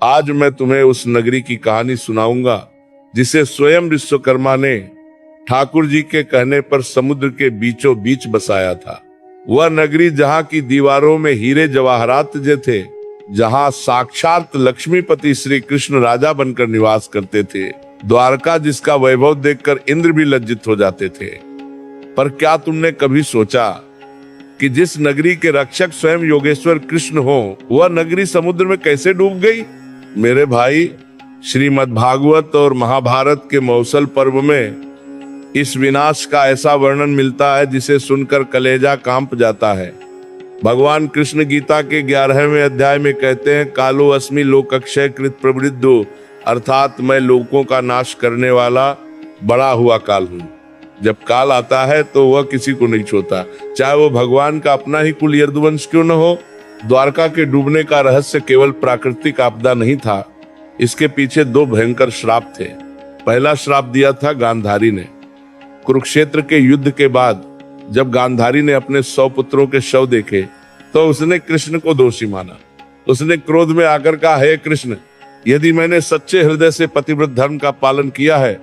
आज मैं तुम्हें उस नगरी की कहानी सुनाऊंगा जिसे स्वयं विश्वकर्मा ने ठाकुर जी के कहने पर समुद्र के बीचों बीच बसाया था। वह नगरी जहां की दीवारों में हीरे जवाहरात जे थे, जहां साक्षात लक्ष्मीपति श्री कृष्ण राजा बनकर निवास करते थे, द्वारका जिसका वैभव देखकर इंद्र भी लज्जित हो जाते थे। पर क्या तुमने कभी सोचा कि जिस नगरी के रक्षक स्वयं योगेश्वर कृष्ण हो, वह नगरी समुद्र में कैसे डूब गई? मेरे भाई, श्रीमद् भागवत और महाभारत के मौसल पर्व में इस विनाश का ऐसा वर्णन मिलता है जिसे सुनकर कलेजा कांप जाता है। भगवान कृष्ण गीता के 11वें अध्याय में कहते हैं, कालो अस्मि लोकक्षय कृत प्रवृद्धो, अर्थात मैं लोगों का नाश करने वाला बड़ा हुआ काल हूँ। जब काल आता है तो वह किसी को नहीं छोड़ता, चाहे वो भगवान का अपना ही कुल यदुवंश क्यों न हो। द्वारका के डूबने का रहस्य केवल प्राकृतिक आपदा नहीं था, इसके पीछे 2 भयंकर श्राप थे। पहला श्राप दिया था गांधारी ने। कुरुक्षेत्र के युद्ध के बाद जब गांधारी ने अपने 100 पुत्रों के शव देखे तो उसने कृष्ण को दोषी माना। उसने क्रोध में आकर कहा, हे कृष्ण, यदि मैंने सच्चे हृदय से पतिव्रत धर्म का पालन किया है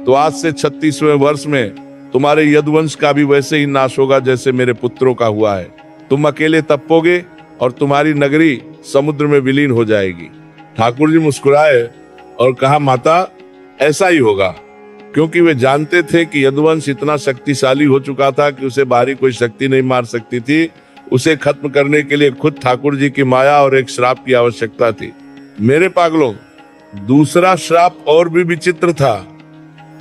तो आज से 36वें वर्ष में तुम्हारे यदुवंश का भी वैसे ही नाश होगा जैसे मेरे पुत्रों का हुआ है। तुम अकेले तपोगे और तुम्हारी नगरी समुद्र में विलीन हो जाएगी। ठाकुर जी मुस्कुराए और कहा, माता, ऐसा ही होगा, क्योंकि वे जानते थे कि यदुवंश इतना शक्तिशाली हो चुका था कि उसे बाहरी कोई शक्ति नहीं मार सकती थी। उसे खत्म करने के लिए खुद ठाकुर जी की माया और एक श्राप की आवश्यकता थी। मेरे पागलों, दूसरा श्राप और भी विचित्र था।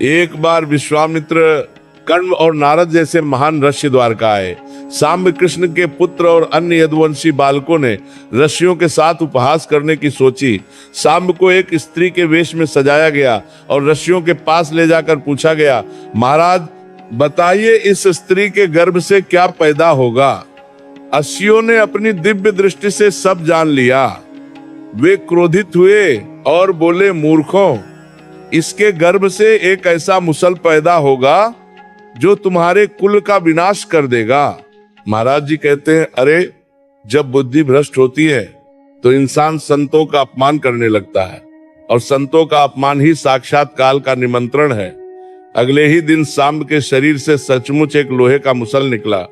एक बार विश्वामित्र, कर्ण और नारद जैसे महान ऋषि द्वारका आए। सांब कृष्ण के पुत्र और अन्य यदुवंशी बालकों ने ऋषियों के साथ उपहास करने की सोची। सांब को एक स्त्री के वेश में सजाया गया और ऋषियों के पास ले जाकर पूछा गया, महाराज बताइए इस स्त्री के गर्भ से क्या पैदा होगा? अस्सियों ने अपनी दिव्य दृष्टि से सब जान लिया। वे क्रोधित हुए और बोले, मूर्खों, इसके गर्भ से एक ऐसा मुसल पैदा होगा जो तुम्हारे कुल का विनाश कर देगा। महाराज जी कहते हैं, अरे जब बुद्धि भ्रष्ट होती है तो इंसान संतों का अपमान करने लगता है, और संतों का अपमान ही साक्षात काल का निमंत्रण है। अगले ही दिन सांब के शरीर से सचमुच एक लोहे का मुसल निकला।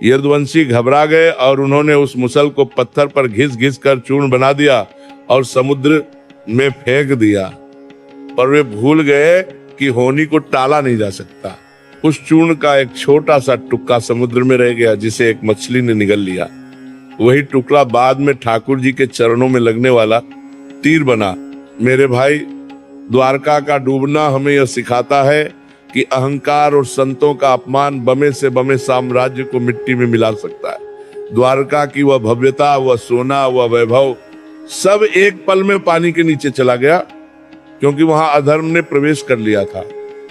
यदुवंशी घबरा गए और उन्होंने उस मुसल को पत्थर पर घिस घिस कर चूर्ण बना दिया और समुद्र में फेंक दिया। पर वे भूल गए कि होनी को टाला नहीं जा सकता। उस चूर्ण का एक छोटा सा टुकड़ा समुद्र में रह गया, जिसे एक मछली ने निगल लिया। वही टुकड़ा बाद में ठाकुर जी के चरणों में लगने वाला तीर बना। मेरे भाई, द्वारका का डूबना हमें यह सिखाता है कि अहंकार और संतों का अपमान बमे से बमे साम्राज्य को मिट्टी में मिला सकता है। द्वारका की वह भव्यता, वह सोना, वह वैभव सब एक पल में पानी के नीचे चला गया, क्योंकि वहां अधर्म ने प्रवेश कर लिया था।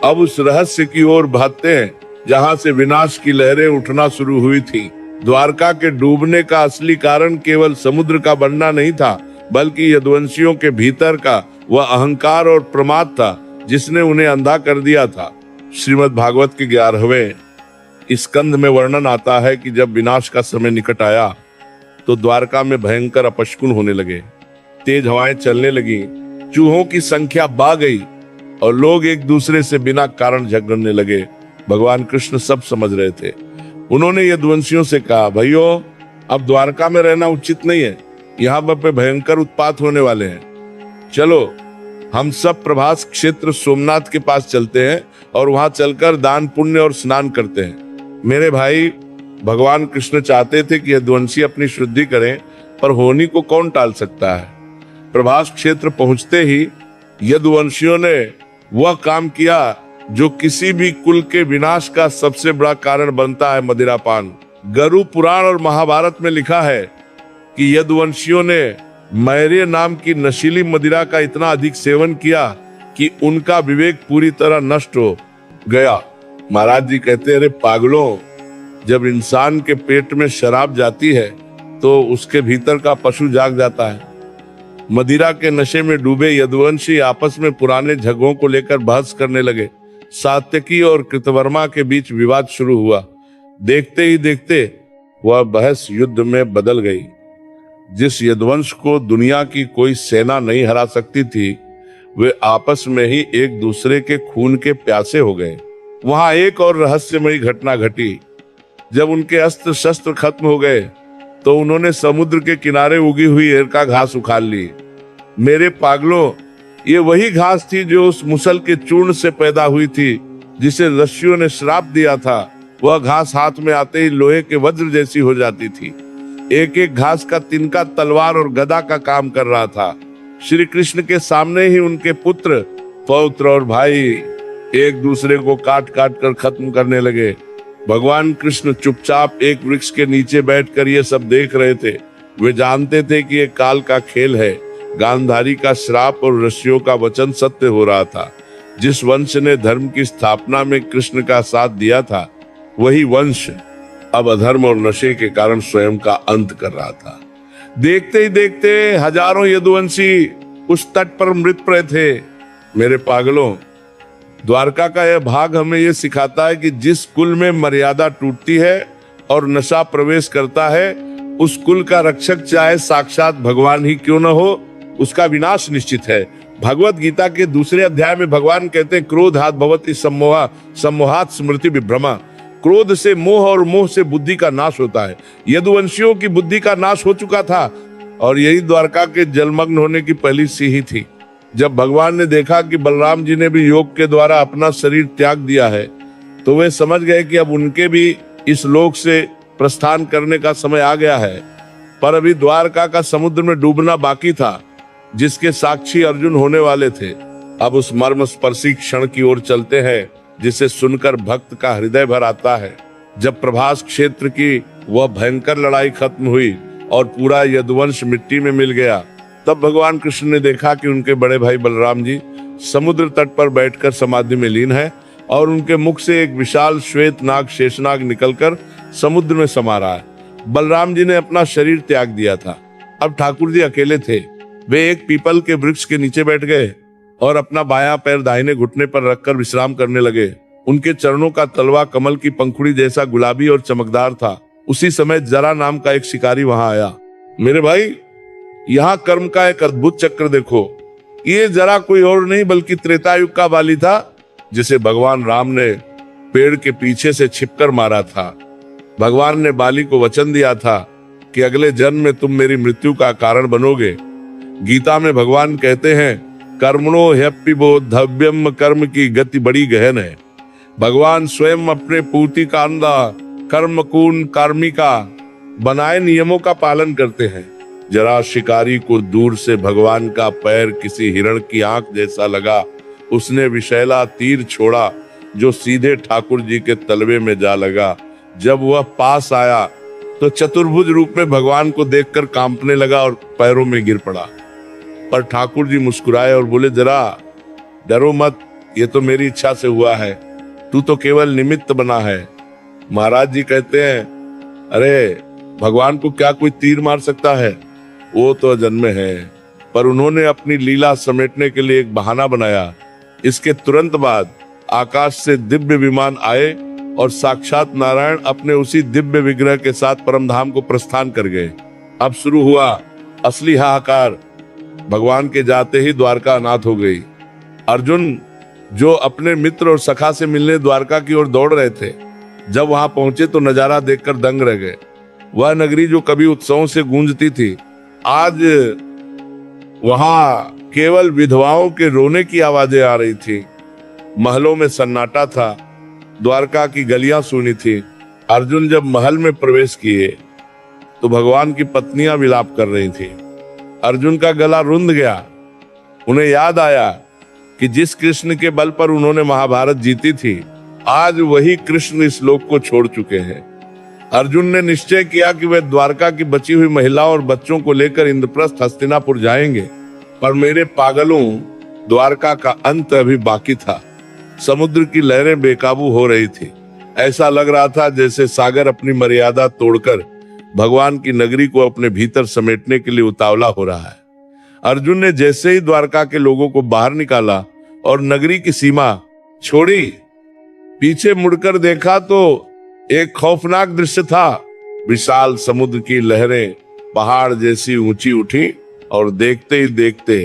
अब उस रहस्य की ओर भागते हैं जहां से विनाश की लहरें उठना शुरू हुई थी। द्वारका के डूबने का असली कारण केवल समुद्र का बनना नहीं था, बल्कि यदुवंशियों के भीतर का वह अहंकार और प्रमाद था जिसने उन्हें अंधा कर दिया था। श्रीमद् भागवत के 11वें स्कंध में वर्णन आता है कि जब विनाश का समय निकट आया तो द्वारका में भयंकर अपशकुन होने लगे। तेज हवाएं चलने लगी, चूहों की संख्या बढ़ गई और लोग एक दूसरे से बिना कारण झगड़ने लगे। भगवान कृष्ण सब समझ रहे थे। उन्होंने यदुवंशियों से कहा, भाइयों, अब द्वारका में रहना उचित नहीं है, यहाँ पे भयंकर उत्पात होने वाले हैं। चलो हम सब प्रभास क्षेत्र सोमनाथ के पास चलते हैं और वहां चलकर दान पुण्य और स्नान करते हैं। मेरे भाई, भगवान कृष्ण चाहते थे कि यदुवंशी अपनी शुद्धि करें, पर होनी को कौन टाल सकता है। प्रभास क्षेत्र पहुंचते ही यदुवंशियों ने वह काम किया जो किसी भी कुल के विनाश का सबसे बड़ा कारण बनता है, मदिरापान। गरु पुराण और महाभारत में लिखा है कि यदुवंशियों ने मैरे नाम की नशीली मदिरा का इतना अधिक सेवन किया कि उनका विवेक पूरी तरह नष्ट हो गया। महाराज जी कहते हैं, अरे पागलों, जब इंसान के पेट में शराब जाती है तो उसके भीतर का पशु जाग जाता है। मदिरा के नशे में डूबे यदुवंशी आपस में पुराने झगड़ों को लेकर बहस करने लगे। सात्यकी और कृतवर्मा के बीच विवाद शुरू हुआ। देखते ही देखते वह बहस युद्ध में बदल गई। जिस यदुवंश को दुनिया की कोई सेना नहीं हरा सकती थी, वे आपस में ही एक दूसरे के खून के प्यासे हो गए। वहां एक और रहस्यमयी घटना घटी। जब उनके अस्त्र शस्त्र खत्म हो गए तो उन्होंने समुद्र के किनारे उगी हुई एरका घास उखाड़ ली। मेरे पागलों, ये वही घास थी जो उस मुसल के चूर्ण से पैदा हुई थी, जिसे ऋषियों ने श्राप दिया था। वह घास हाथ में आते ही लोहे के वज्र जैसी हो जाती थी। एक एक घास का तिनका तलवार और गदा का काम कर रहा था। श्री कृष्ण के सामने ही उनके पुत्र, पौत्र और भाई एक दूसरे को काट काट कर खत्म करने लगे। भगवान कृष्ण चुपचाप एक वृक्ष के नीचे बैठकर ये सब देख रहे थे। वे जानते थे कि ये काल का खेल है। गांधारी का श्राप और ऋषियों का वचन सत्य हो रहा था। जिस वंश ने धर्म की स्थापना में कृष्ण का साथ दिया था, वही वंश अब अधर्म और नशे के कारण स्वयं का अंत कर रहा था। देखते ही देखते हजारों यदुवंशी उस तट पर मृतप्राय थे। मेरे पागलों, द्वारका का यह भाग हमें यह सिखाता है कि जिस कुल में मर्यादा टूटती है और नशा प्रवेश करता है, उस कुल का रक्षक चाहे साक्षात भगवान ही क्यों न हो, उसका विनाश निश्चित है। भगवत गीता के दूसरे अध्याय में भगवान कहते हैं, क्रोधात् भवति सम्मोहा सम्मोहात् स्मृति विभ्रमा। क्रोध से मोह और मोह से बुद्धि का नाश होता है। यदुवंशियों की बुद्धि का नाश हो चुका था और यही द्वारका के जलमग्न होने की पहली सीढ़ी थी। जब भगवान ने देखा कि बलराम जी ने भी योग के द्वारा अपना शरीर त्याग दिया है, तो वे समझ गए कि अब उनके भी इस लोक से प्रस्थान करने का समय आ गया है। पर अभी द्वारका का समुद्र में डूबना बाकी था, जिसके साक्षी अर्जुन होने वाले थे। अब उस मर्म स्पर्शी क्षण की ओर चलते हैं, जिसे सुनकर भक्त का हृदय भर आता है। जब प्रभास क्षेत्र की वह भयंकर लड़ाई खत्म हुई और पूरा यदुवंश मिट्टी में मिल गया, तब भगवान कृष्ण ने देखा कि उनके बड़े भाई बलराम जी समुद्र तट पर बैठकर समाधि में लीन है और उनके मुख से एक विशाल श्वेत नाग शेषनाग निकलकर समुद्र में समा रहा है। बलराम जी ने अपना शरीर त्याग दिया था। अब ठाकुर जी अकेले थे। वे एक पीपल के वृक्ष के नीचे बैठ गए और अपना बायां पैर दाहिने घुटने पर रखकर विश्राम करने लगे। उनके चरणों का तलवा कमल की पंखुड़ी जैसा गुलाबी और चमकदार था। उसी समय जरा नाम का एक शिकारी वहां आया। मेरे भाई, यहाँ कर्म का एक अद्भुत चक्र देखो। ये जरा कोई और नहीं बल्कि त्रेतायुग का बाली था, जिसे भगवान राम ने पेड़ के पीछे से छिपकर मारा था। भगवान ने बाली को वचन दिया था कि अगले जन्म में तुम मेरी मृत्यु का कारण बनोगे। गीता में भगवान कहते हैं, कर्मणो ह्यप्पिबो धव्यम, कर्म की गति बड़ी गहन है। भगवान स्वयं अपने पूर्ति कांदा कर्मकून कार्मिका बनाए नियमों का पालन करते हैं। जरा शिकारी को दूर से भगवान का पैर किसी हिरण की आंख जैसा लगा। उसने विषैला तीर छोड़ा जो सीधे ठाकुर जी के तलवे में जा लगा। जब वह पास आया तो चतुर्भुज रूप में भगवान को देखकर कांपने लगा और पैरों में गिर पड़ा। पर ठाकुर जी मुस्कुराए और बोले, जरा डरो मत, ये तो मेरी इच्छा से हुआ है, तू तो केवल निमित्त बना है। महाराज जी कहते हैं, अरे भगवान को क्या कोई तीर मार सकता है? वो तो अजन्मे है। पर उन्होंने अपनी लीला समेटने के लिए एक बहाना बनाया। इसके तुरंत बाद आकाश से दिव्य विमान आए और साक्षात नारायण अपने उसी दिव्य विग्रह के साथ परमधाम को प्रस्थान कर गए। अब शुरू हुआ असली हाहाकार। भगवान के जाते ही द्वारका अनाथ हो गई। अर्जुन, जो अपने मित्र और सखा से मिलने द्वारका की ओर दौड़ रहे थे, जब वहां पहुंचे तो नजारा देखकर दंग रह गए। वह नगरी जो कभी उत्सवों से गूंजती थी, आज वहां केवल विधवाओं के रोने की आवाजें आ रही थी। महलों में सन्नाटा था। द्वारका की गलियां सूनी थी। अर्जुन जब महल में प्रवेश किए तो भगवान की पत्नियां विलाप कर रही थी। अर्जुन का गला रुंध गया। उन्हें याद आया कि जिस कृष्ण के बल पर उन्होंने महाभारत जीती थी, आज वही कृष्ण इस लोक को छोड़ चुके हैं। अर्जुन ने निश्चय किया कि वे द्वारका की बची हुई महिलाओं और बच्चों को लेकर इंद्रप्रस्थ हस्तिनापुर जाएंगे। पर मेरे पागलों, द्वारका का अंत अभी बाकी था। समुद्र की लहरें बेकाबू हो रही थी। ऐसा लग रहा था जैसे सागर अपनी मर्यादा तोड़कर भगवान की नगरी को अपने भीतर समेटने के लिए उतावला हो रहा है। अर्जुन ने जैसे ही द्वारका के लोगों को बाहर निकाला और नगरी की सीमा छोड़ी, पीछे मुड़कर देखा तो एक खौफनाक दृश्य था। विशाल समुद्र की लहरें पहाड़ जैसी ऊंची उठी और देखते ही देखते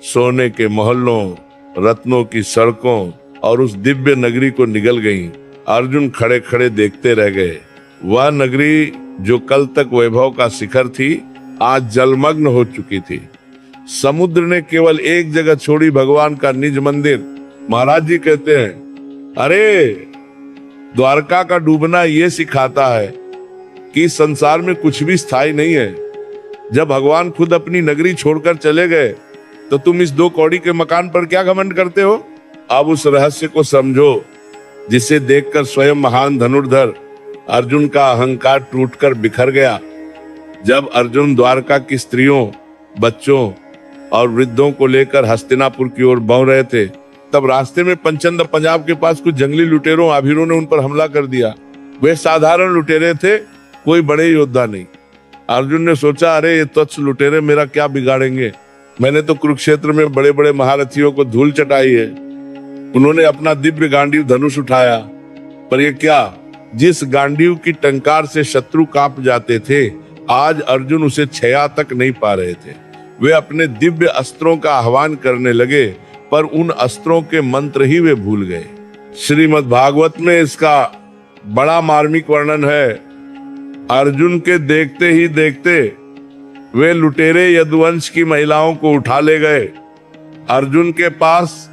सोने के मोहल्लों, रत्नों की सड़कों और उस दिव्य नगरी को निगल गईं। अर्जुन खड़े खड़े देखते रह गए। वह नगरी जो कल तक वैभव का शिखर थी, आज जलमग्न हो चुकी थी। समुद्र ने केवल एक जगह छोड़ी, भगवान का निज मंदिर। महाराज जी कहते हैं, अरे द्वारका का डूबना ये सिखाता है कि संसार में कुछ भी स्थायी नहीं है। जब भगवान खुद अपनी नगरी छोड़कर चले गए तो तुम इस 2 कौड़ी के मकान पर क्या घमंड करते हो? अब उस रहस्य को समझो जिसे देखकर स्वयं महान धनुर्धर अर्जुन का अहंकार टूटकर बिखर गया। जब अर्जुन द्वारका की स्त्रियों, बच्चों और वृद्धों को लेकर हस्तिनापुर की ओर बढ़ रहे थे, तब रास्ते में पंचंद पंजाब के पास कुछ जंगली लुटेरों आभीरों ने उन पर हमला कर दिया। वे साधारण लुटेरे थे, कोई बड़े योद्धा नहीं। अर्जुन ने सोचा, अरे ये तुच्छ लुटेरे मेरा क्या बिगाड़ेंगे? मैंने तो कुरुक्षेत्र में बड़े बड़े महारथियों को धूल चटाई है। उन्होंने अपना दिव्य गांडीव धनुष उठाया, पर ये क्या, जिस गांडीव की टंकार से शत्रु कांप जाते थे, आज अर्जुन उसे छया तक नहीं पा रहे थे। वे अपने दिव्य अस्त्रों का आह्वान करने लगे, पर उन अस्त्रों के मंत्र ही वे भूल गए। श्रीमद् भागवत में इसका बड़ा मार्मिक वर्णन है। अर्जुन के देखते ही देखते वे लुटेरे यदुवंश की महिलाओं को उठा ले गए। अर्जुन के पास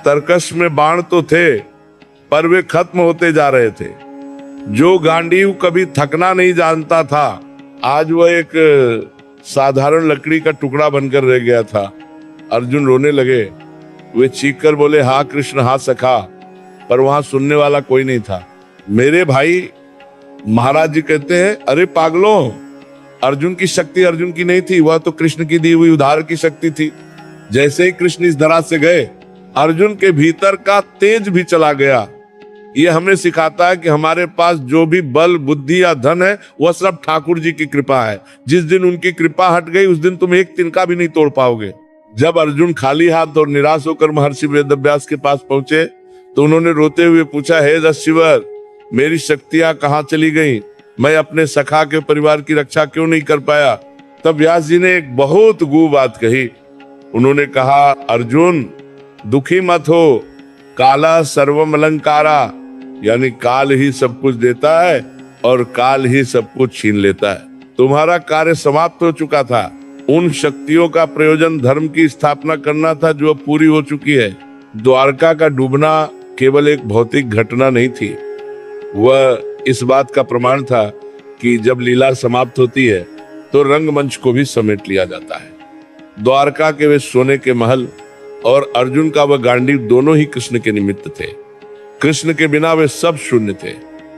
तरकश में बाण तो थे, पर वे खत्म होते जा रहे थे। जो गांडीव कभी थकना नहीं जानता था, आज वह एक साधारण लकड़ी का टुकड़ा बनकर रह गया था। अर्जुन रोने लगे। वे चीख कर बोले, हाँ कृष्ण, हाँ सखा, पर वहां सुनने वाला कोई नहीं था। मेरे भाई महाराज जी कहते हैं, अरे पागलों, अर्जुन की शक्ति अर्जुन की नहीं थी, वह तो कृष्ण की दी हुई उधार की शक्ति थी। जैसे ही कृष्ण इस धरा से गए, अर्जुन के भीतर का तेज भी चला गया। यह हमें सिखाता है कि हमारे पास जो भी बल, बुद्धि या धन है, वह सब ठाकुर जी की कृपा है। जिस दिन उनकी कृपा हट गई, उस दिन तुम एक तिनका भी नहीं तोड़ पाओगे। जब अर्जुन खाली हाथ और निराश होकर महर्षि वेदव्यास के पास पहुंचे, तो उन्होंने रोते हुए पूछा, हे दस्युवर, मेरी शक्तियां कहाँ चली गईं? मैं अपने सखा के परिवार की रक्षा क्यों नहीं कर पाया? तब व्यास जी ने एक बहुत गूढ़ बात कही। उन्होंने कहा, अर्जुन दुखी मत हो, काला सर्वम अलंकारा, यानी काल ही सब कुछ देता है और काल ही सब कुछ छीन लेता है। तुम्हारा कार्य समाप्त हो चुका था। उन शक्तियों का प्रयोजन धर्म की स्थापना करना था, जो अब पूरी हो चुकी है। द्वारका का डूबना केवल एक भौतिक घटना नहीं थी, वह इस बात का प्रमाण था कि जब लीला समाप्त होती है तो रंगमंच को भी समेट लिया जाता है। द्वारका के वे सोने के महल और अर्जुन का वह गांडीव दोनों ही कृष्ण के निमित्त थे। कृष्ण के बिना वे सब शून्य थे।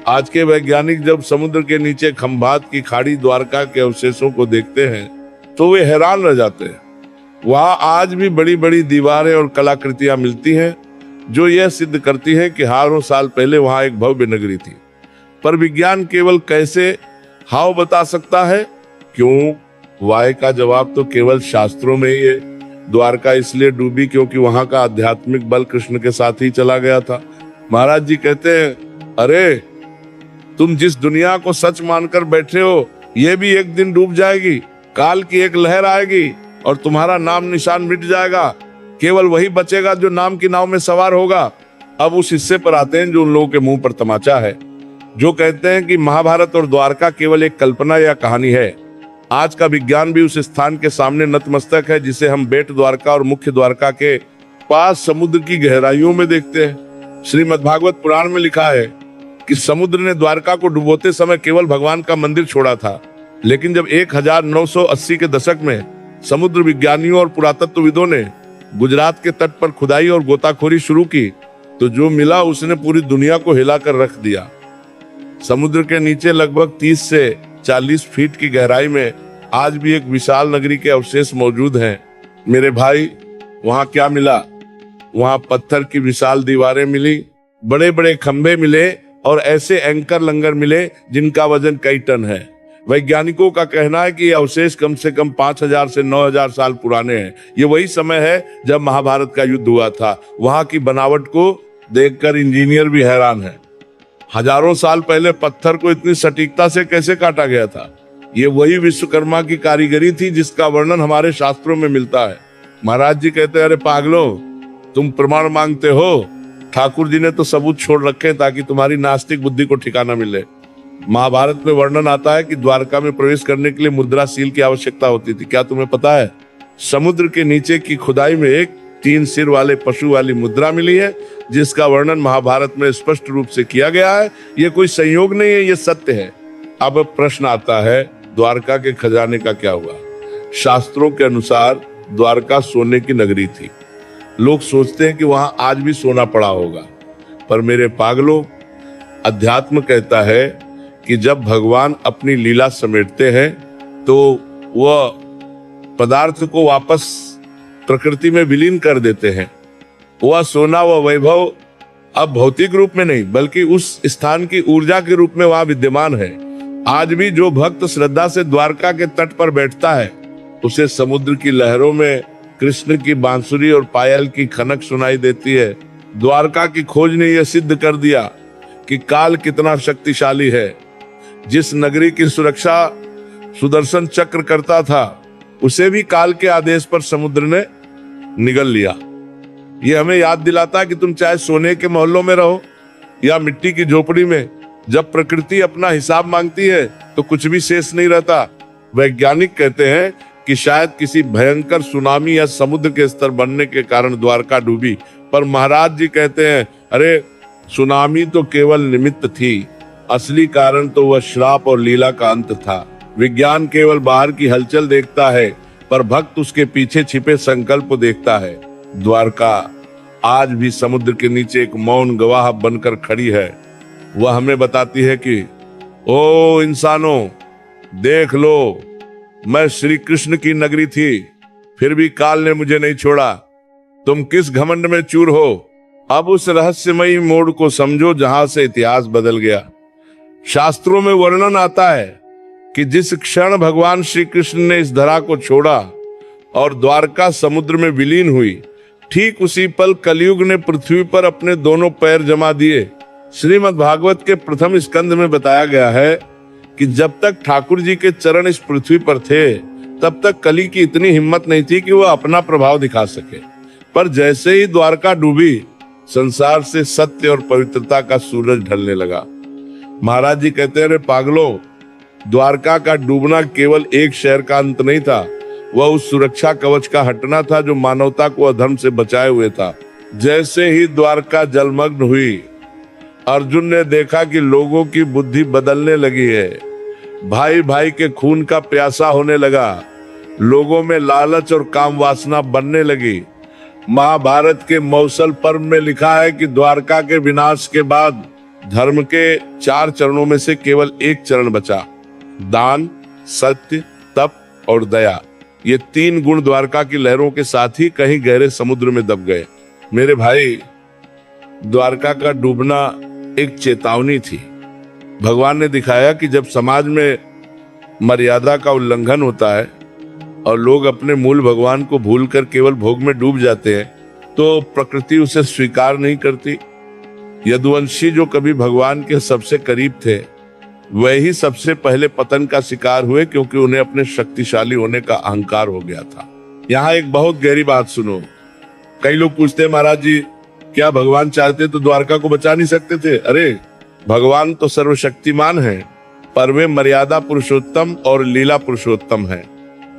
आज के वैज्ञानिक जब समुद्र के नीचे खंभात की खाड़ी द्वारका के अवशेषों को देखते हैं तो वे हैरान रह जाते हैं। वहां आज भी बड़ी बड़ी दीवारें और कलाकृतियां मिलती हैं, जो यह सिद्ध करती हैं कि हजारों साल पहले वहां एक भव्य नगरी थी। पर विज्ञान केवल कैसे हाव बता सकता है, क्यों? वाय का जवाब तो केवल शास्त्रों में ही है। द्वारका इसलिए डूबी क्योंकि वहां का आध्यात्मिक बल कृष्ण के साथ ही चला गया था। महाराज जी कहते हैं, अरे तुम जिस दुनिया को सच मानकर बैठे हो, यह भी एक दिन डूब जाएगी। काल की एक लहर आएगी और तुम्हारा नाम निशान मिट जाएगा। केवल वही बचेगा जो नाम की नाव में सवार होगा। अब उस हिस्से पर आते हैं जो उन लोगों के मुंह पर तमाचा है, जो कहते हैं कि महाभारत और द्वारका केवल एक कल्पना या कहानी है। आज का विज्ञान भी उस स्थान के सामने नतमस्तक है जिसे हम बेट द्वारका और मुख्य द्वारका के पास समुद्र की गहराइयों में देखते हैं। श्रीमद् भागवत पुराण में लिखा है कि समुद्र ने द्वारका को डुबोते समय केवल भगवान का मंदिर छोड़ा था, लेकिन जब 1980 के दशक में समुद्र विज्ञानियों और पुरातत्वविदों ने गुजरात के तट पर खुदाई और गोताखोरी शुरू की, तो जो मिला उसने पूरी दुनिया को हिलाकर रख दिया। समुद्र के नीचे लगभग 30 से 40 फीट की गहराई में आज भी एक विशाल नगरी के अवशेष मौजूद हैं। मेरे भाई, वहां क्या मिला? वहां पत्थर की विशाल दीवारें मिली, बड़े बड़े खंभे मिले और ऐसे एंकर लंगर मिले जिनका वजन कई टन है। वैज्ञानिकों का कहना है कि ये अवशेष कम से कम 5000 से 9000 साल पुराने हैं। ये वही समय है जब महाभारत का युद्ध हुआ था। वहां की बनावट को देखकर इंजीनियर भी हैरान है। हजारों साल पहले पत्थर को इतनी सटीकता से कैसे काटा गया था, ये वही विश्वकर्मा की कारीगरी थी जिसका वर्णन हमारे शास्त्रों में मिलता है। महाराज जी कहते हैं, अरे पागलों, तुम प्रमाण मांगते हो, ठाकुर जी ने तो सबूत छोड़ रखे हैं ताकि तुम्हारी नास्तिक बुद्धि को ठिकाना मिले। महाभारत में वर्णन आता है कि द्वारका में प्रवेश करने के लिए मुद्राशील की आवश्यकता होती थी। क्या तुम्हें पता है, समुद्र के नीचे की खुदाई में एक 3 सिर वाले पशु वाली मुद्रा मिली है, जिसका वर्णन महाभारत में स्पष्ट रूप से किया गया है। ये कोई संयोग नहीं है, ये सत्य है। अब प्रश्न आता है, द्वारका के खजाने का क्या हुआ? शास्त्रों के अनुसार द्वारका सोने की नगरी थी। लोग सोचते हैं कि वहां आज भी सोना पड़ा होगा, पर मेरे पागलों, अध्यात्म कहता है कि जब भगवान अपनी लीला समेटते हैं तो वह पदार्थ को वापस प्रकृति में विलीन कर देते हैं। वह सोना, वह वैभव अब भौतिक रूप में नहीं बल्कि उस स्थान की ऊर्जा के रूप में वहां विद्यमान है। आज भी जो भक्त श्रद्धा से द्वारका के तट पर बैठता है, उसे समुद्र की लहरों में कृष्ण की बांसुरी और पायल की खनक सुनाई देती है। द्वारका की खोज ने यह सिद्ध कर दिया कि काल कितना शक्तिशाली है। जिस नगरी की सुरक्षा सुदर्शन चक्र करता था, उसे भी काल के आदेश पर समुद्र ने निगल लिया। यह हमें याद दिलाता है कि तुम चाहे सोने के मोहल्लों में रहो या मिट्टी की झोपड़ी में, जब प्रकृति अपना हिसाब मांगती है तो कुछ भी शेष नहीं रहता। वैज्ञानिक कहते हैं कि शायद किसी भयंकर सुनामी या समुद्र के स्तर बनने के कारण द्वारका डूबी, पर महाराज जी कहते हैं, अरे सुनामी तो केवल निमित्त थी, असली कारण तो वह श्राप और लीला का अंत था। विज्ञान केवल बाहर की हलचल देखता है, पर भक्त उसके पीछे छिपे संकल्प को देखता है। द्वारका आज भी समुद्र के नीचे एक मौन गवाह बनकर खड़ी है। वह हमें बताती है कि ओ इंसानों, देख लो, मैं श्री कृष्ण की नगरी थी, फिर भी काल ने मुझे नहीं छोड़ा। तुम किस घमंड में चूर हो? अब उस रहस्यमयी मोड़ को समझो जहां से इतिहास बदल गया। शास्त्रों में वर्णन आता है कि जिस क्षण भगवान श्री कृष्ण ने इस धरा को छोड़ा और द्वारका समुद्र में विलीन हुई, ठीक उसी पल कलयुग ने पृथ्वी पर अपने दोनों पैर जमा दिए। श्रीमद् भागवत के प्रथम स्कंद में बताया गया है कि जब तक ठाकुर जी के चरण इस पृथ्वी पर थे, तब तक कली की इतनी हिम्मत नहीं थी कि वह अपना प्रभाव दिखा सके। पर जैसे ही द्वारका डूबी, संसार से सत्य और पवित्रता का सूरज ढलने लगा। महाराज जी कहते हैं, पागलों, द्वारका का डूबना केवल एक शहर का अंत नहीं था, वह उस सुरक्षा कवच का हटना था जो मानवता को अधर्म से बचाए हुए था। जैसे ही द्वारका जलमग्न हुई, अर्जुन ने देखा कि लोगों की बुद्धि बदलने लगी है। भाई भाई के खून का प्यासा होने लगा, लोगों में लालच और काम वासना बनने लगी। महाभारत के मौसल पर्व में लिखा है कि द्वारका के विनाश के बाद धर्म के 4 चरणों में से केवल एक चरण बचा, दान, सत्य, तप और दया। ये 3 गुण द्वारका की लहरों के साथ ही कहीं गहरे समुद्र में दब गए। मेरे भाई, द्वारका का डूबना एक चेतावनी थी। भगवान ने दिखाया कि जब समाज में मर्यादा का उल्लंघन होता है और लोग अपने मूल भगवान को भूलकर केवल भोग में डूब जाते हैं, तो प्रकृति उसे स्वीकार नहीं करती। यदुवंशी जो कभी भगवान के सबसे करीब थे, वही सबसे पहले पतन का शिकार हुए, क्योंकि उन्हें अपने शक्तिशाली होने का अहंकार हो गया था। यहाँ एक बहुत गहरी बात सुनो। कई लोग पूछते हैं, महाराज जी, क्या भगवान चाहते तो द्वारका को बचा नहीं सकते थे? अरे, भगवान तो सर्वशक्तिमान हैं, पर वे मर्यादा पुरुषोत्तम और लीला पुरुषोत्तम हैं।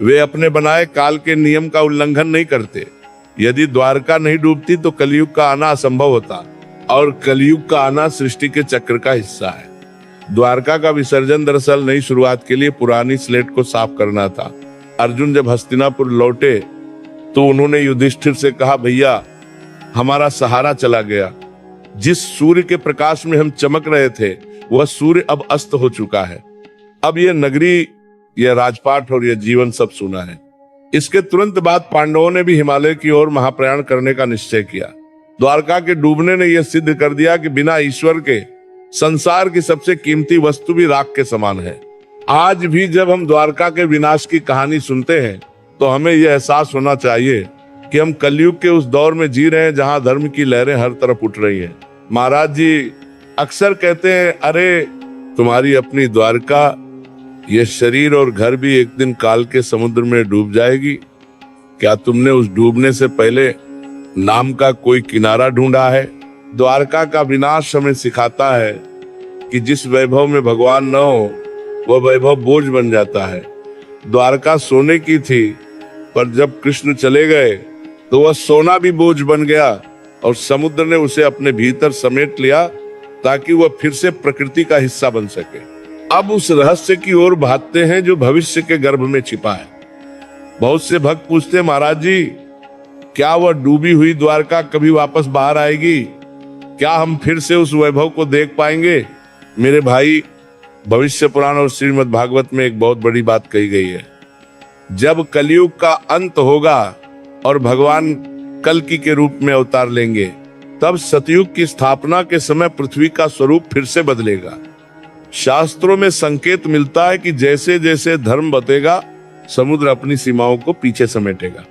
वे अपने बनाए काल के नियम का उल्लंघन नहीं करते। यदि द्वारका नहीं डूबती तो कलयुग का आना असंभव होता, और कलयुग का आना सृष्टि के चक्र का हिस्सा है। द्वारका का विसर्जन दरअसल नई शुरुआत के लिए पुरानी स्लेट को साफ करना था। अर्जुन जब हस्तिनापुर लौटे तो उन्होंने युधिष्ठिर से कहा, भैया, हमारा सहारा चला गया। जिस सूर्य के प्रकाश में हम चमक रहे थे, वह सूर्य अब अस्त हो चुका है। अब यह नगरी, यह राजपाट और यह जीवन सब सूना है। इसके तुरंत बाद पांडवों ने भी हिमालय की ओर महाप्रयाण करने का निश्चय किया। द्वारका के डूबने ने यह सिद्ध कर दिया कि बिना ईश्वर के संसार की सबसे कीमती वस्तु भी राख के समान है। आज भी जब हम द्वारका के विनाश की कहानी सुनते हैं, तो हमें यह एहसास होना चाहिए कि हम कलयुग के उस दौर में जी रहे हैं जहां धर्म की लहरें हर तरफ उठ रही हैं। महाराज जी अक्सर कहते हैं, अरे तुम्हारी अपनी द्वारका ये शरीर और घर भी एक दिन काल के समुद्र में डूब जाएगी। क्या तुमने उस डूबने से पहले नाम का कोई किनारा ढूंढा है? द्वारका का विनाश हमें सिखाता है कि जिस वैभव में भगवान न हो वह वैभव बोझ बन जाता है। द्वारका सोने की थी, पर जब कृष्ण चले गए तो वह सोना भी बोझ बन गया और समुद्र ने उसे अपने भीतर समेट लिया ताकि वह फिर से प्रकृति का हिस्सा बन सके। अब उस रहस्य की ओर भागते हैं जो भविष्य के गर्भ में छिपा है। बहुत से भक्त पूछते हैं, महाराज जी, क्या वह डूबी हुई द्वारका कभी वापस बाहर आएगी? क्या हम फिर से उस वैभव को देख पाएंगे? मेरे भाई, भविष्य पुराण और श्रीमद् भागवत में एक बहुत बड़ी बात कही गई है। जब कलयुग का अंत होगा और भगवान कल्कि के रूप में अवतार लेंगे, तब सतयुग की स्थापना के समय पृथ्वी का स्वरूप फिर से बदलेगा। शास्त्रों में संकेत मिलता है कि जैसे जैसे धर्म बतेगा, समुद्र अपनी सीमाओं को पीछे समेटेगा।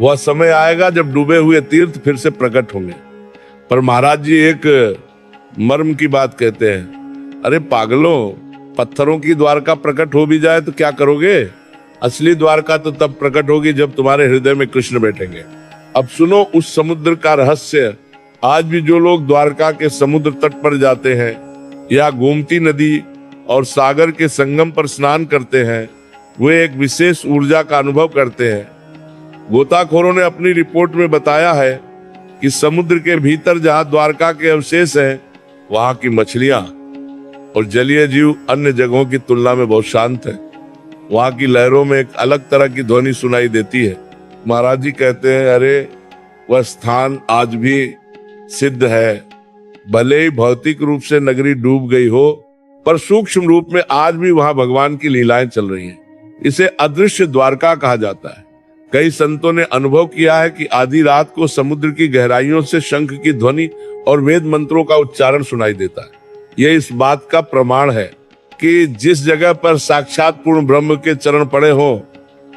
वह समय आएगा जब डूबे हुए तीर्थ फिर से प्रकट होंगे। पर महाराज जी एक मर्म की बात कहते हैं, अरे पागलों, पत्थरों की द्वारका प्रकट हो भी जाए तो क्या करोगे? असली द्वारका तो तब प्रकट होगी जब तुम्हारे हृदय में कृष्ण बैठेंगे। अब सुनो उस समुद्र का रहस्य। आज भी जो लोग द्वारका के समुद्र तट पर जाते हैं या गोमती नदी और सागर के संगम पर स्नान करते हैं, वे एक विशेष ऊर्जा का अनुभव करते हैं। गोताखोरों ने अपनी रिपोर्ट में बताया है कि समुद्र के भीतर जहां द्वारका के अवशेष हैं, वहां की मछलियां और जलीय जीव अन्य जगहों की तुलना में बहुत शांत है। वहां की लहरों में एक अलग तरह की ध्वनि सुनाई देती है। महाराज जी कहते हैं, अरे वह स्थान आज भी सिद्ध है। भले ही भौतिक रूप से नगरी डूब गई हो, पर सूक्ष्म रूप में आज भी वहां भगवान की लीलाएं चल रही हैं। इसे अदृश्य द्वारका कहा जाता है। कई संतों ने अनुभव किया है कि आधी रात को समुद्र की गहराइयों से शंख की ध्वनि और वेद मंत्रों का उच्चारण सुनाई देता है। यह इस बात का प्रमाण है कि जिस जगह पर साक्षात पूर्ण ब्रह्म के चरण पड़े हों,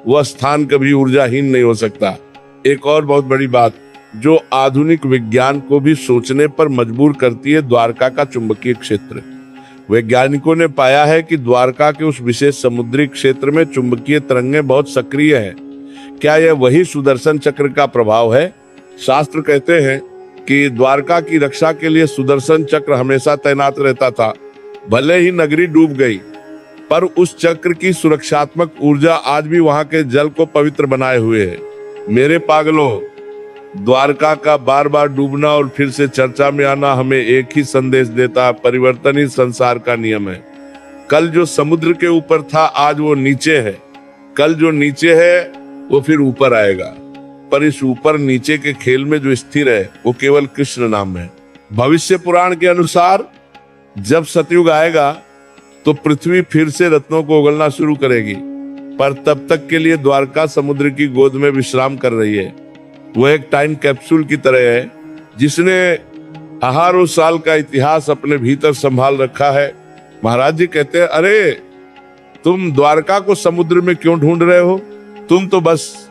वह स्थान कभी ऊर्जाहीन नहीं हो सकता। एक और बहुत बड़ी बात जो आधुनिक विज्ञान को भी सोचने पर मजबूर करती है, द्वारका का चुंबकीय क्षेत्र। वैज्ञानिकों ने पाया है कि द्वारका के उस विशेष समुद्री क्षेत्र में चुंबकीय तरंगें बहुत सक्रिय हैं। क्या यह वही सुदर्शन चक्र का प्रभाव है? शास्त्र कहते हैं कि द्वारका की रक्षा के लिए सुदर्शन चक्र हमेशा तैनात रहता था। भले ही नगरी डूब गई, पर उस चक्र की सुरक्षात्मक ऊर्जा आज भी वहां के जल को पवित्र बनाए हुए है। मेरे पागलों, द्वारका का बार बार डूबना और फिर से चर्चा में आना हमें एक ही संदेश देता है, परिवर्तन ही संसार का नियम है। कल जो समुद्र के ऊपर था, आज वो नीचे है। कल जो नीचे है वो फिर ऊपर आएगा, पर इस ऊपर नीचे के खेल में जो स्थिर है वो केवल कृष्ण नाम है। भविष्य पुराण के अनुसार जब सतयुग आएगा तो पृथ्वी फिर से रत्नों को उगलना शुरू करेगी, पर तब तक के लिए द्वारका समुद्र की गोद में विश्राम कर रही है। वह एक टाइम कैप्सूल की तरह है जिसने हजारों साल का इतिहास अपने भीतर संभाल रखा है। महाराज जी कहते हैं, अरे तुम द्वारका को समुद्र में क्यों ढूंढ रहे हो? तुम तो बस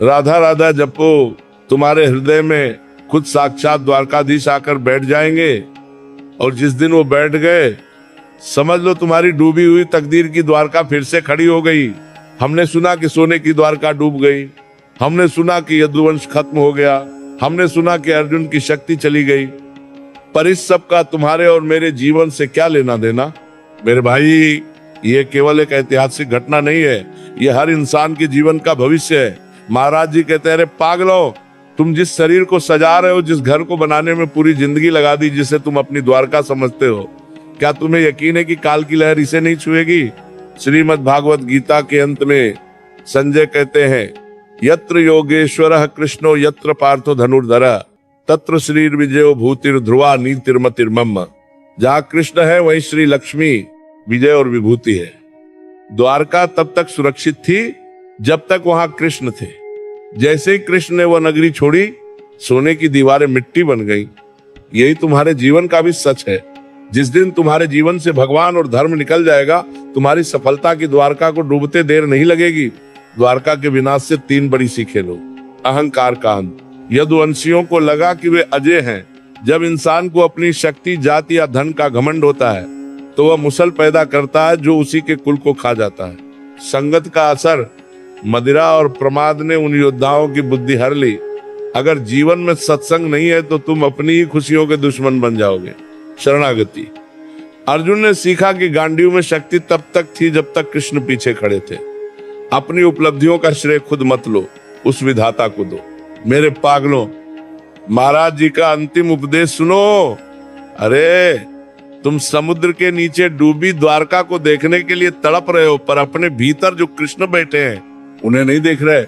राधा राधा जपो, तुम्हारे हृदय में खुद साक्षात द्वारकाधीश आकर बैठ जाएंगे। और जिस दिन वो बैठ गए, समझ लो तुम्हारी डूबी हुई तकदीर की द्वारका फिर से खड़ी हो गई। हमने सुना कि सोने की द्वारका डूब गई, हमने सुना कि यदुवंश खत्म हो गया, हमने सुना कि अर्जुन की शक्ति चली गई, पर इस सब का तुम्हारे और मेरे जीवन से क्या लेना देना? मेरे भाई, ये केवल एक ऐतिहासिक घटना नहीं है, ये हर इंसान के जीवन का भविष्य है। महाराज जी कहते हैं, अरे पागलों, तुम जिस शरीर को सजा रहे हो, जिस घर को बनाने में पूरी जिंदगी लगा दी, जिसे तुम अपनी द्वारका समझते हो, क्या तुम्हें यकीन है कि काल की लहर इसे नहीं छुएगी? श्रीमद् भागवत गीता के अंत में संजय कहते हैं, यत्र योगेश्वरः कृष्णो यत्र पार्थो धनुर्धरः तत्र श्रीर विजयो भूतिर ध्रुवा नीतिर्मतिर्मम। जहाँ कृष्ण है वहीं श्री लक्ष्मी, विजय और विभूति है। द्वारका तब तक सुरक्षित थी जब तक वहां कृष्ण थे। जैसे ही कृष्ण ने वह नगरी छोड़ी, सोने की दीवारें मिट्टी बन गई। यही तुम्हारे जीवन का भी सच है। जिस दिन तुम्हारे जीवन से भगवान और धर्म निकल जाएगा, तुम्हारी सफलता की द्वारका को डूबते देर नहीं लगेगी। द्वारका के विनाश से 3 बड़ी सीखें लो। अहंकार का अंत। यदुवंशियों को लगा कि वे अजय हैं। जब इंसान को अपनी शक्ति, जाति या धन का घमंड होता है, तो वह मुसल पैदा करता है जो उसी के कुल को खा जाता है। संगत का असर, मदिरा और प्रमाद ने उन योद्धाओं की बुद्धि हर ली। अगर जीवन में सत्संग नहीं है तो तुम अपनी ही खुशियों के दुश्मन बन जाओगे। शरणागति। अर्जुन ने सीखा कि गांडीव में शक्ति तब तक थी जब तक कृष्ण पीछे खड़े थे। अपनी उपलब्धियों का श्रेय खुद मत लो, उस विधाता को दो। मेरे पागलों, महाराज जी का अंतिम उपदेश सुनो। अरे तुम समुद्र के नीचे डूबी द्वारका को देखने के लिए तड़प रहे हो, पर अपने भीतर जो कृष्ण बैठे हैं उन्हें नहीं देख रहे।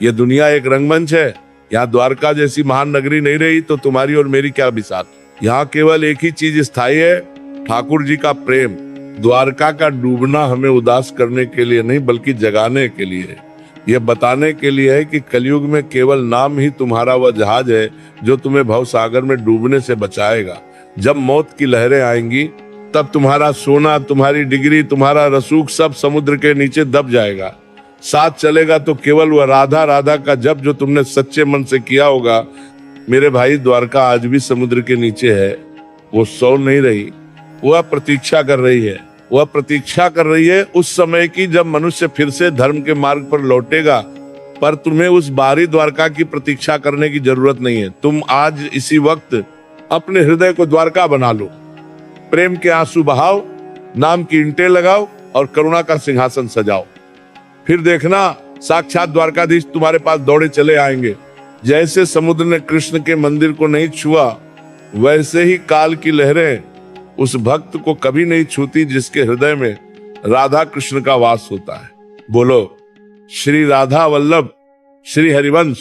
ये दुनिया एक रंगमंच है। यहाँ द्वारका जैसी महान नगरी नहीं रही तो तुम्हारी और मेरी क्या बिसात। यहाँ केवल एक ही चीज स्थायी है, ठाकुर जी का प्रेम। द्वारका का डूबना हमें उदास करने के लिए नहीं बल्कि जगाने के लिए, यह बताने के लिए है कि कलयुग में केवल नाम ही तुम्हारा वह जहाज है जो तुम्हें भवसागर में डूबने से बचाएगा। जब मौत की लहरें आएंगी तब तुम्हारा सोना, तुम्हारी डिग्री, तुम्हारा रसूख सब समुद्र के नीचे दब जाएगा। साथ चलेगा तो केवल वह राधा राधा का जप जो तुमने सच्चे मन से किया होगा। मेरे भाई, द्वारका आज भी समुद्र के नीचे है। वो सो नहीं रही, वह प्रतीक्षा कर रही है। वह प्रतीक्षा कर रही है उस समय की जब मनुष्य फिर से धर्म के मार्ग पर लौटेगा। पर तुम्हें उस बाहरी द्वारका की प्रतीक्षा करने की जरूरत नहीं है। तुम आज इसी वक्त अपने हृदय को द्वारका बना लो। प्रेम के आंसू बहाओ, नाम की ईंटें लगाओ और करुणा का सिंहासन सजाओ। फिर देखना साक्षात द्वारकाधीश तुम्हारे पास दौड़े चले आएंगे। जैसे समुद्र ने कृष्ण के मंदिर को नहीं छुआ, वैसे ही काल की लहरें उस भक्त को कभी नहीं छूती जिसके हृदय में राधा कृष्ण का वास होता है। बोलो श्री राधा वल्लभ, श्री हरिवंश।